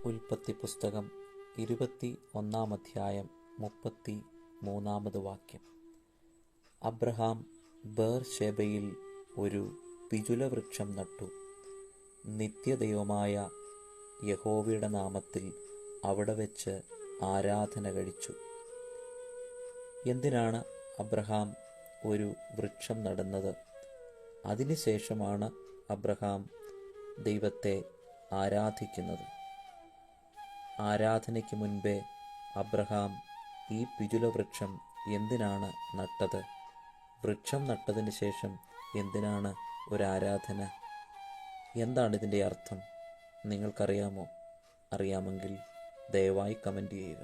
ഉൽപ്പത്തി പുസ്തകം 21 33 വാക്യം. അബ്രഹാം ബേർശേബയിൽ ഒരു പിചുലവൃക്ഷം നട്ടു, നിത്യദൈവമായ യഹോവയുടെ നാമത്തിൽ അവിടെ വെച്ച് ആരാധന കഴിച്ചു. എന്തിനാണ് അബ്രഹാം ഒരു വൃക്ഷം നടുന്നത്? അതിനുശേഷമാണ് അബ്രഹാം ദൈവത്തെ ആരാധിക്കുന്നത്. ആരാധനയ്ക്ക് മുൻപേ അബ്രഹാം ഈ പിചുലവൃക്ഷം എന്തിനാണ് നട്ടത്? വൃക്ഷം നട്ടതിന് ശേഷം എന്തിനാണ് ഒരാരാധന? എന്താണിതിൻ്റെ അർത്ഥം? നിങ്ങൾക്കറിയാമോ? അറിയാമെങ്കിൽ ദയവായി കമൻ്റ് ചെയ്യുക.